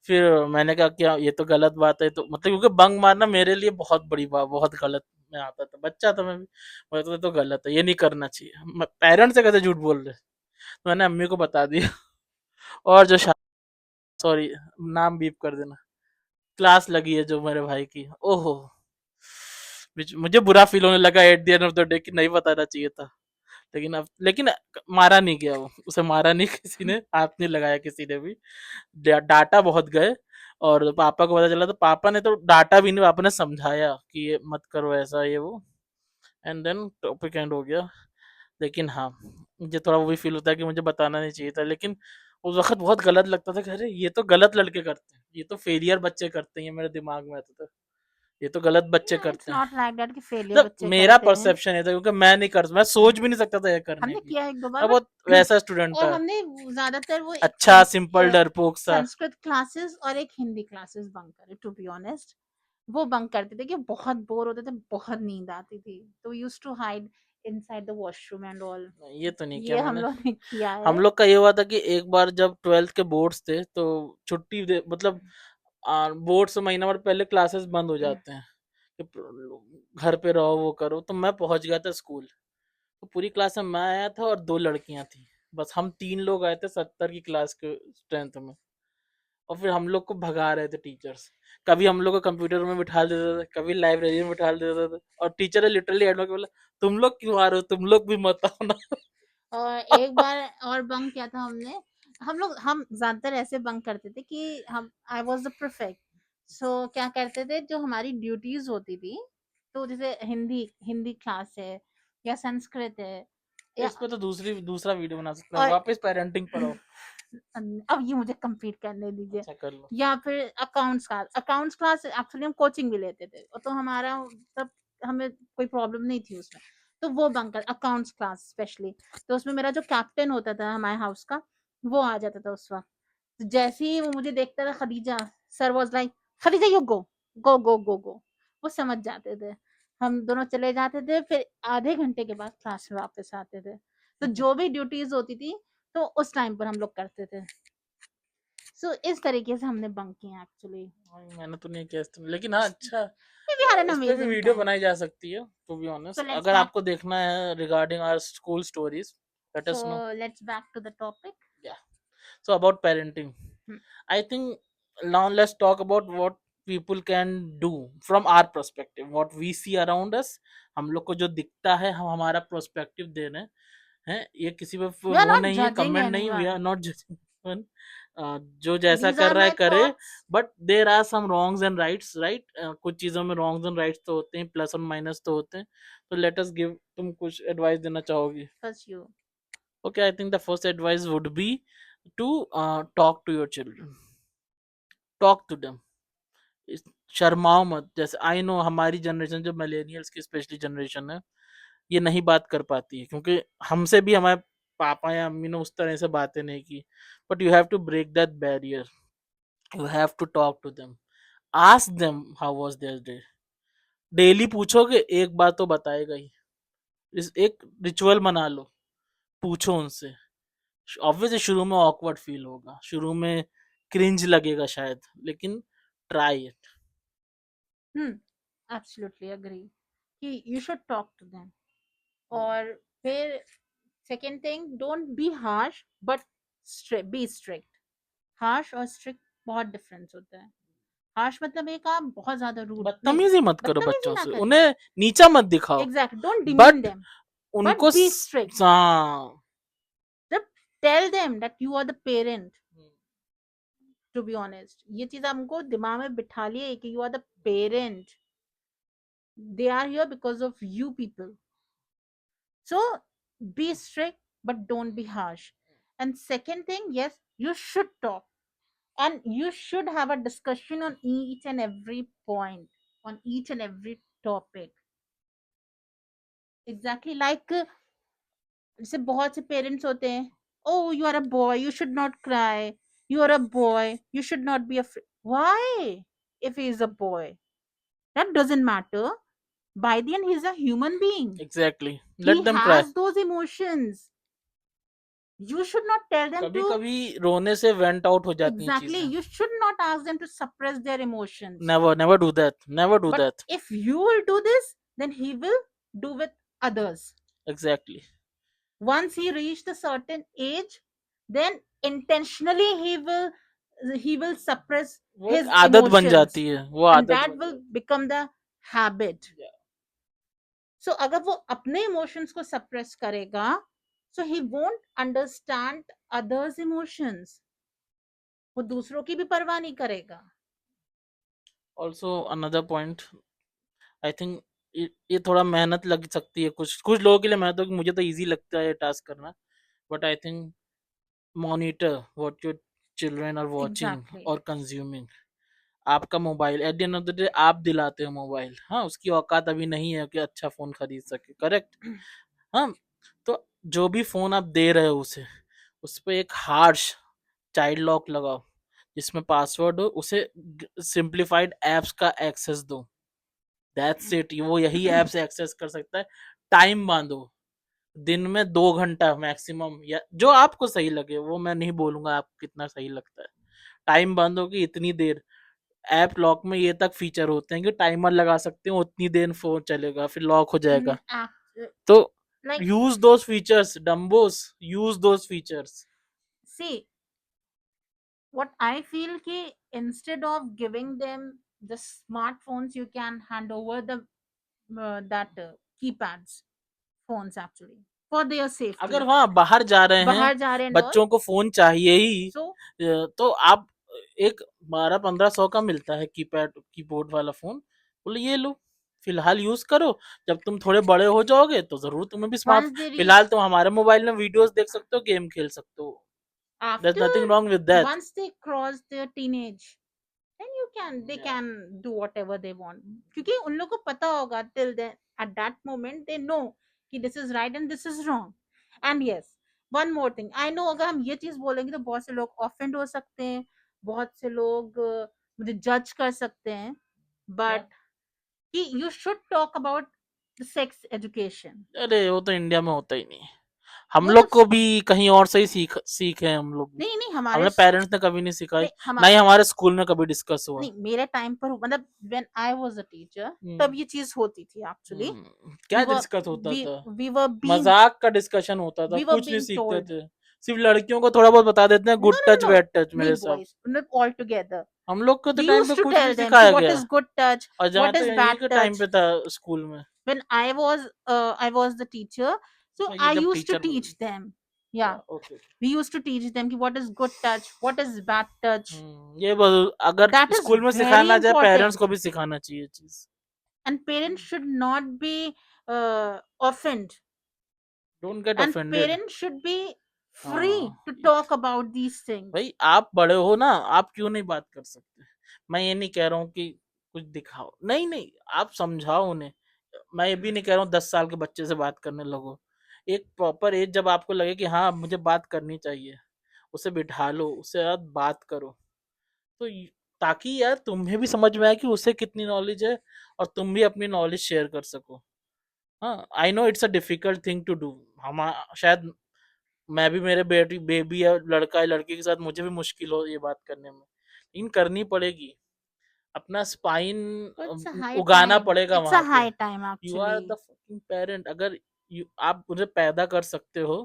S2: फिर मैंने कहा क्या ये तो गलत बात है, तो मतलब क्योंकि बंक मारना मेरे लिए बहुत बड़ी बात, बहुत गलत में आता था, बच्चा था मैं भी। मैं तो गलत है, ये नहीं करना चाहिए। पेरेंट्स से कैसे झूठ बोल रहे। तो मैंने अम्मी को बता दिया। और जो सॉरी नाम बीप कर देना, क्लास लगी है जो मेरे भाई की, ओहो, मुझे बुरा फील होने लगा eight the end of the day कि नहीं बताना चाहिए था। लेकिन मारा नहीं गया वो, उसे मारा नहीं किसी ने, हाथ नहीं लगाया किसी ने भी। डाटा बहुत गए। और पापा को पता चला तो पापा ने तो डाटा भी नहीं, पापा ने समझाया कि ये मत करो ऐसा ये वो। एंड देन टॉपिक एंड हो गया। लेकिन हाँ, मुझे थोड़ा वो भी फील होता है कि मुझे बताना नहीं चाहिए था, लेकिन उस वक्त बहुत गलत लगता था कि अरे ये तो गलत लड़के करते हैं, ये तो फेलियर बच्चे करते हैं, ये मेरे दिमाग में आता था, ये तो गलत बच्चे
S1: इट्स
S2: करते हैं।
S1: नॉट लाइक दैट कि फेलियर
S2: मतलब
S1: बच्चे
S2: मेरा
S1: करते हैं।
S2: परसेप्शन ये था क्योंकि मैं नहीं कर, मैं सोच भी नहीं सकता था ये करने
S1: हमने
S2: की।
S1: किया है एक दो बार
S2: मैं
S1: बट
S2: बहुत वैसा स्टूडेंट
S1: और
S2: था,
S1: हमने ज्यादातर वो
S2: अच्छा
S1: एक
S2: सिंपल डरपोक सा।
S1: संस्कृत क्लासेस और एक हिंदी क्लासेस बंक करे, टू बी ऑनेस्ट। वो बंक करते थे कि बहुत बोर होते थे, बहुत नींद आती थी, तो used to hide inside the washroom and all.
S2: ये तो नहीं किया
S1: ये हम
S2: मैंने।
S1: लोग ने किया
S2: हम
S1: है।
S2: लोग का ये हुआ था कि एक बार जब ट्वेल्थ के बोर्ड्स थे तो छुट्टी दे, मतलब बोर्ड से महीना भर पहले क्लासेस बंद हो जाते हैं कि घर पे रहो वो करो। तो मैं पहुंच गया था स्कूल। तो पूरी क्लास में मैं आया था और दो लड़कियां थी, बस हम तीन लोग आए थे 70 की क्लास के स्ट्रेंथ में। और फिर हम लोग को भगा रहे थे टीचर्स। कभी हम लोग को कंप्यूटर रूम में बिठा देते थे, कभी लाइब्रेरी में बिठा देते थे, और टीचर ने लिटरली एडवाइस बोला तुम लोग क्यों आ रहे हो, तुम लोग भी मत आओ ना।
S1: और एक बार और बंक किया था हमने। हम ज्यादातर ऐसे बंक करते थे कि हम आई वाज द प्रीफेक्ट। सो क्या करते थे, जो हमारी ड्यूटीज होती थी, तो जैसे हिंदी हिंदी क्लास है या संस्कृत है या
S2: इस पे तो दूसरा वीडियो बना सकते हैं,
S1: और
S2: वापस पेरेंटिंग पर आओ।
S1: अब ये मुझे कंप्लीट करने दीजिए।
S2: अच्छा कर लो।
S1: या फिर अकाउंट्स क्लास एक्चुअली हम कोचिंग भी लेते थे, तो हमारा तब हमें कोई प्रॉब्लम नहीं थी उसमें। तो वो बंक कर अकाउंट्स क्लास स्पेशली। तो उसमें मेरा जो कैप्टन होता था हमारे हाउस का, वो आ जाता था उस वक्त। तो जैसे ही वो मुझे देखता था, Khadija sir was like, Khadija you go go go go go. वो समझ जाते थे। हम दोनों चले जाते थे, फिर आधे घंटे के बाद क्लास में वापस आते थे। तो जो भी ड्यूटीज होती थी, तो उस टाइम पर हम लोग करते थे। सो इस तरीके से हमने बंक किया एक्चुअली।
S2: मैंने तो नहीं किया इस तरह, लेकिन हाँ अच्छा।
S1: वी हैड एन
S2: इस पे भी
S1: अमेजिंग
S2: वीडियो
S1: टाइम।
S2: बनाई जा सकती है to be
S1: so
S2: honest,
S1: let's
S2: अगर
S1: बैक
S2: आपको देखना है regarding our school stories, let
S1: so
S2: us know.
S1: Let's back to the topic.
S2: या so about parenting, I think now let's talk about what people can do from our perspective, what we see around us। हम लोग को जो दिखता है, हम हमारा perspective दे रहे हैं। ये किसी पे
S1: वी आर
S2: वो
S1: नॉट
S2: नहीं है,
S1: जजिंग
S2: कमेंट नहीं, we
S1: anyone.
S2: Are not judging. जो जैसा
S1: दीज
S2: कर
S1: आर
S2: रहा है
S1: माय
S2: करे।
S1: Thoughts.
S2: But there are some wrongs and rights, right. कुछ चीजों में रॉन्ग्स एंड राइट्स तो होते हैं, प्लस और माइनस तो होते हैं। तो लेट अस गिव, तुम कुछ एडवाइस देना चाहोगी?
S1: First you.
S2: Okay, I think the first advice would be to talk to your children, talk to them. शर्माओ मत। जैसे आई नो हमारी जनरेशन, जो मिलेनियल्स की स्पेशली जनरेशन है, ये नहीं बात कर पाती है क्योंकि हमसे भी हमारे पापा या अम्मी ने उस तरह से बातें नहीं की। But you have to break that barrier, you have to talk to them, ask them how was their day. Daily पूछोगे, एक बार तो बताएगा ही। इस एक रिचुअल बना लो, पूछो उनसे। ऑब्वियसली शुरू में ऑकवर्ड फील होगा, शुरू में क्रिंज लगेगा शायद, लेकिन ट्राई इट।
S1: एब्सोल्युटली एग्री कि you should talk to them. और फिर second thing, don't be harsh but be strict. Harsh और स्ट्रिक्ट बहुत डिफरेंस होता है। हार्श मतलब एक आप बहुत ज्यादा रूड नहीं,
S2: बदतमीजी मत करो
S1: बदतमीजी
S2: बच्चों
S1: ना
S2: से,
S1: करिए।
S2: उन्हें नीचा मत दिखाओ।
S1: Exact, don't demean
S2: but
S1: them but
S2: उनको
S1: बी स्ट्रिक्ट।
S2: हाँ।
S1: Tell them that you are the parent. To be honest, ये चीज हमको दिमाग में बिठा लिए कि you are the parent. They are here because of you people. So be strict but don't be harsh. And second thing, yes, you should talk. And you should have a discussion on each and every point, on each and every topic. Exactly like जैसे बहुत से parents होते हैं, oh you are a boy, you should not cry, you are a boy, you should not be afraid. Why? If he is a boy, that doesn't matter. By the end, he's a human being.
S2: Exactly,
S1: He
S2: let them cry.
S1: has those emotions. You should not tell them
S2: कभी
S1: to.
S2: कभी रोने से went out हो जाती हैं
S1: Exactly,
S2: चीजें।
S1: you should not ask them to suppress their emotions.
S2: Never never do that, never do
S1: But
S2: that.
S1: if you will do this, then he will do with others.
S2: Exactly,
S1: Once he reached a certain age, then intentionally he will suppress
S2: वो एक
S1: his
S2: आदत बन
S1: emotions,
S2: जाती है, वो
S1: and
S2: आदत
S1: that
S2: बन
S1: will
S2: जाती
S1: become the habit.
S2: है।
S1: So अगर वो अपने emotions को suppress करेगा, so he won't understand others emotions. वो दूसरों की भी परवाह नहीं करेगा.
S2: Also another point, I think ये थोड़ा मेहनत लग सकती है कुछ कुछ लोगों के लिए। मैं तो, मुझे तो इजी लगता है ये टास्क करना, but I think monitor what your children are watching
S1: Exactly.
S2: और कंज्यूमिंग। आपका mobile at the end of the day आप दिलाते हो मोबाइल, हाँ उसकी औकात अभी नहीं है कि अच्छा फोन खरीद सके, करेक्ट। हाँ, तो जो भी फोन आप दे रहे हो उसे, उस पर एक हार्श चाइल्ड लॉक लगाओ जिसमें पासवर्ड हो, उसे सिंप्लीफाइड एप्स का एक्सेस दो, दैट्स इट। वो यही ऐप्स एक्सेस कर सकता है। टाइम बांधो, दिन में 2 घंटा मैक्सिमम, या जो आपको सही लगे, वो मैं नहीं बोलूंगा आपको कितना सही लगता है। टाइम बांधो कि इतनी देर। ऐप लॉक में ये तक फीचर होते हैं कि टाइमर लगा सकते हो, उतनी देर फोन चलेगा, फिर लॉक हो जाएगा। तो
S1: Like,
S2: use those features, dumbos, use those features.
S1: see, what I feel ki instead of giving them the smartphones, you can hand over the that keypads phones actually for their safety.
S2: अगर वहाँ बाहर जा रहे हैं,
S1: बाहर जा रहे हैं and all.
S2: बच्चों को फोन चाहिए ही,
S1: So
S2: तो आप एक 1200-1500 का मिलता है कीपैड कीबोर्ड वाला फोन, बोले ये लो फिलहाल यूज करो, जब तुम थोड़े बड़े हो जाओगे तो जरूर तुम्हें भी स्मार्ट।
S1: once they
S2: फिलहाल
S1: reach
S2: तुम हमारे मोबाइल में वीडियोस देख सकते हो, गेम खेल सकते हो, there
S1: after
S2: nothing wrong with that.
S1: once they cross their teenage, then you can they
S2: Yeah.
S1: can do whatever they want, क्योंकि उन लोग को पता होगा till then at that moment they know कि this is right and this is wrong. And yes, one more thing I know, अगर हम ये चीज बोलेंगे तो बहुत से लोग ऑफेंड हो सकते हैं, बहुत से लोग मुझे जज कर सकते हैं,
S2: क्या?
S1: but कि you should talk about the sex education.
S2: अरे वो तो इंडिया में होता ही नहीं है। हम
S1: वो
S2: लोग
S1: तो
S2: को भी कहीं और से ही सीखे हैं हम लोग भी।
S1: नहीं नहीं हमारे
S2: हमारे पेरेंट्स ने कभी नहीं सिखाई,
S1: नहीं
S2: ना ही हमारे स्कूल में कभी डिस्कस हुआ।
S1: नहीं मेरे टाइम पर मतलब when I was a teacher तब
S2: हम्म,
S1: ये चीज होती थी एक्चुअली.
S2: क्या
S1: we were
S2: डिस्कस होता
S1: we
S2: था?
S1: we were being
S2: मजाक का डिस्कशन होता था,
S1: we were
S2: कुछ नहीं
S1: being
S2: सीखते
S1: told.
S2: थे। सिर्फ लड़कियों को थोड़ा बहुत बता देते हैं,
S1: No,
S2: good
S1: no,
S2: touch
S1: no, no.
S2: Bad touch, मेरे
S1: नहीं,
S2: हिसाब
S1: boys, not all together.
S2: से हम लोग को तो
S1: We
S2: टाइम पे
S1: used to
S2: कुछ नहीं
S1: tell them कि
S2: सिखाया
S1: what
S2: गया।
S1: is good touch,
S2: और जहाँ
S1: what
S2: तो
S1: is
S2: यहीं
S1: bad
S2: के टाइम
S1: touch.
S2: पे था स्कूल में।
S1: When I was the teacher, so
S2: तो ये
S1: I
S2: जब
S1: used to
S2: teacher,
S1: teach them. Yeah,
S2: okay,
S1: we used to teach them कि what is good touch, what is bad touch.
S2: ये अगर
S1: That is
S2: स्कूल में
S1: very
S2: सिखाना जाए, parents
S1: important.
S2: को भी सिखाना चाहिए चीज।
S1: And parents should not be offended,
S2: don't get
S1: and
S2: offended.
S1: parents should be free
S2: हाँ
S1: to talk about these things.
S2: भाई, आप बड़े हो ना, आप क्यों नहीं बात कर सकते? मैं ये नहीं कह रहा हूँ कि कुछ दिखाओ, नहीं नहीं, आप समझाओ उन्हें। मैं ये भी नहीं कह रहा हूँ 10 साल के बच्चे से बात करने लगो। एक प्रॉपर एज जब आपको लगे कि हाँ मुझे बात करनी चाहिए, उसे बिठा लो, उससे यार बात करो। तो ताकि यार तुम्हें भी समझ में आए कि उसे कितनी नॉलेज है, और तुम भी अपनी नॉलेज शेयर कर सको। हाँ, I know it's a difficult thing to do. हम शायद, मैं भी, मेरे बेबी या लड़का है लड़की के साथ मुझे भी मुश्किल हो ये बात करने में, लेकिन करनी पड़ेगी। अपना spine
S1: So it's a high
S2: उगाना
S1: time.
S2: पड़ेगा
S1: It's a
S2: वहां पे।
S1: high time
S2: you are the
S1: actually.
S2: Fucking parent. अगर आप उन्हें पैदा कर सकते हो,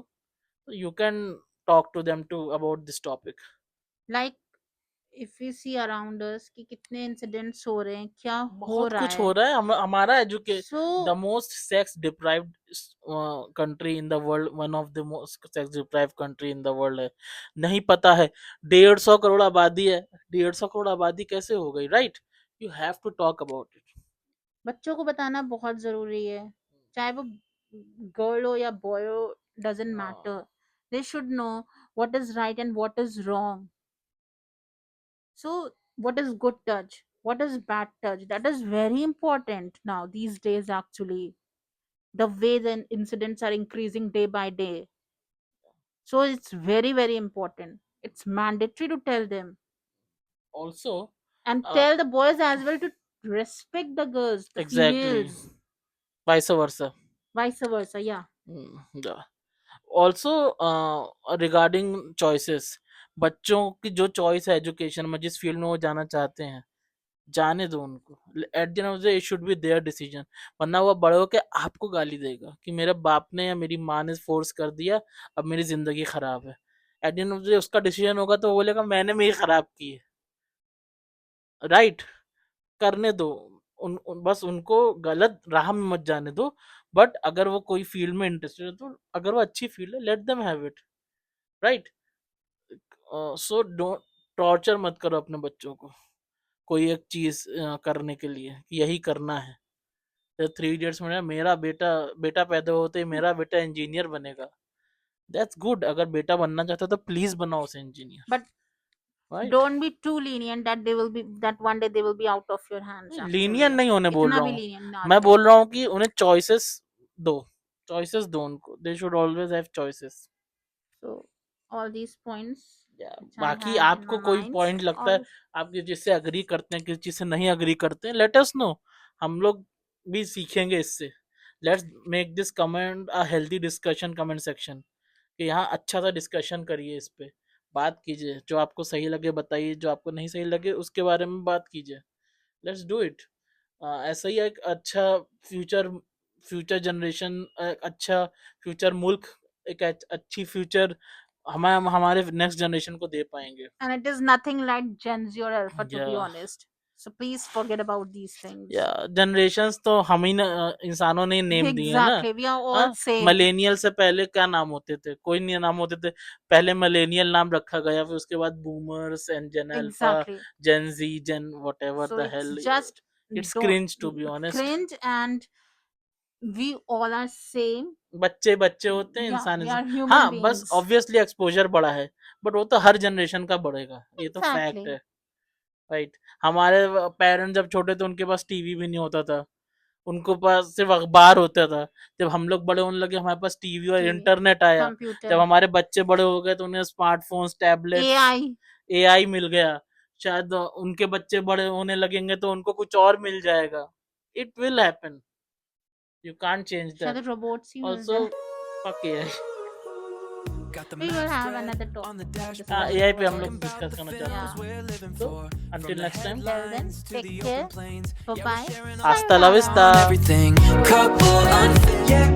S2: तो you can talk to them to about this topic.
S1: Like if we see around us कि कितने incidents हो रहे हैं, क्या हो
S2: बहुत
S1: रहा
S2: कुछ हो
S1: है.
S2: रहा है। हमारा the
S1: So
S2: most sex deprived country in the world, one of the most sex deprived country in the world है। नहीं पता है? 150 करोड़ आबादी है। 150 करोड़ आबादी कैसे हो गई, right? You have to talk about it.
S1: बच्चों को बताना बहुत जरूरी है, चाहे वो गर्ल हो या बॉय हो, doesn't matter. They should know what is right and what is wrong. So what is good touch, what is bad touch, that is very important now these days actually, the way the incidents are increasing day by day. So it's very very important, it's mandatory to tell them,
S2: Also,
S1: and
S2: uh,
S1: tell the boys as well to respect the girls, the
S2: exactly,
S1: females,
S2: vice versa.
S1: vice versa. Yeah.
S2: Yeah. Also, regarding choices, बच्चों की जो choice है education में, जिस field में वो जाना चाहते हैं, जाने दो उनको। Eight the end of the day it should be there decision. वरना वो बड़े होके आपको गाली देगा कि मेरे बाप ने या मेरी माँ ने फोर्स कर दिया, अब मेरी जिंदगी खराब है। At the end of the day उसका डिसीजन होगा तो वो बोलेगा मैंने मेरी खराब की है, राइट? करने दो, बस उनको गलत राह में मत जाने दो। बट अगर वो कोई फील्ड में इंटरेस्टेड है तो अगर वो अच्छी फील्ड है, let them have it, right? So don't torture मत करो अपने बच्चों को कोई एक चीज करने के लिए कि यही करना है। थ्री इडियट्स में मेरा बेटा बेटा पैदा होते ही मेरा बेटा इंजीनियर बनेगा, दैट्स गुड। अगर बेटा बनना चाहता है तो प्लीज बनाओ उसे engineer,
S1: But
S2: right?
S1: don't be too lenient that they will be, that one day they will be out of your hands
S2: Linnean
S1: actually.
S2: नहीं होने बोल
S1: इतना
S2: रहा
S1: भी
S2: हूँ,
S1: lenient ना
S2: मैं
S1: करो.
S2: बोल रहा हूँ कि उन्हें चॉइसेस दो, चॉइसेस दो उनको, they should always have choices.
S1: So all these points which I
S2: बाकी
S1: have in
S2: आपको
S1: my
S2: कोई
S1: mind,
S2: पॉइंट लगता है
S1: all
S2: आपके जिससे अग्री करते हैं, किस चीज से नहीं अग्री करते हैं, लेट अस नो, हम लोग भी सीखेंगे इससे। Let's make this comment a healthy discussion comment section, कि यहाँ अच्छा सा डिस्कशन करिए, इस पे बात कीजिए, जो आपको सही लगे बताइए, जो आपको नहीं सही लगे उसके बारे में बात कीजिए। Let's do it. ऐसा ही एक अच्छा फ्यूचर, फ्यूचर जनरेशन, अच्छा फ्यूचर मुल्क, एक अच्छी फ्यूचर हम हमारे नेक्स्ट जनरेशन को दे पाएंगे।
S1: and it is nothing like Gen Z or Alpha, to be
S2: या
S1: honest. So please forget about these
S2: या
S1: things.
S2: जनरेशंस तो हम ही इंसानों ने नेम दिए है ना।
S1: Exactly, we are all same.
S2: Millennial से पहले क्या नाम होते थे? कोई नहीं नाम होते थे। पहले मिलेनियल नाम रखा गया, फिर उसके बाद boomers and Gen Alpha,
S1: Exactly.
S2: Gen Z, Gen whatever
S1: So
S2: the
S1: it's
S2: hell.
S1: just
S2: it's
S1: don't
S2: cringe to be honest.
S1: cringe, and we all are same.
S2: बच्चे बच्चे होते हैं,
S1: Yeah,
S2: इंसान
S1: we
S2: इंसान।
S1: are human
S2: हाँ, बस
S1: beings.
S2: ऑब्वियसली एक्सपोजर बढ़ा है, बट वो तो हर जनरेशन का बढ़ेगा, ये तो फैक्ट
S1: Exactly.
S2: है, राइट? हमारे पेरेंट्स जब छोटे थे उनके पास टीवी भी नहीं होता था, उनको पास सिर्फ अखबार होता था। जब हम लोग बड़े होने लगे हमारे पास टीवी और
S1: TV,
S2: इंटरनेट आया। जब
S1: computer,
S2: हमारे बच्चे बड़े हो गए तो उन्हें स्मार्टफोन्स, टैबलेट्स,
S1: AI.
S2: एआई मिल गया। शायद उनके बच्चे बड़े होने लगेंगे तो उनको कुछ और मिल जाएगा। It will happen, you can't change that.
S1: शायद robots ही मिल
S2: ऑल्सो
S1: जाए.
S2: Fuck AI.
S3: Got the
S1: We will
S3: map
S1: have
S3: spread
S1: another
S3: on the
S1: topic
S3: dashboard.
S1: discussion
S2: AI पे
S1: about
S2: हम लोग
S1: it.
S2: डिस्कस करना चाहते
S1: Yeah.
S2: हैं।
S3: We're living
S2: So,
S3: for.
S2: until
S3: From the
S2: next time.
S1: Till then,
S3: headlines to
S1: take
S3: the
S1: care.
S3: open plains.
S1: Bye
S3: Yeah,
S1: bye.
S3: we're sharing
S2: Hasta la
S3: our
S2: vista.
S3: everything. Couple unfiltered.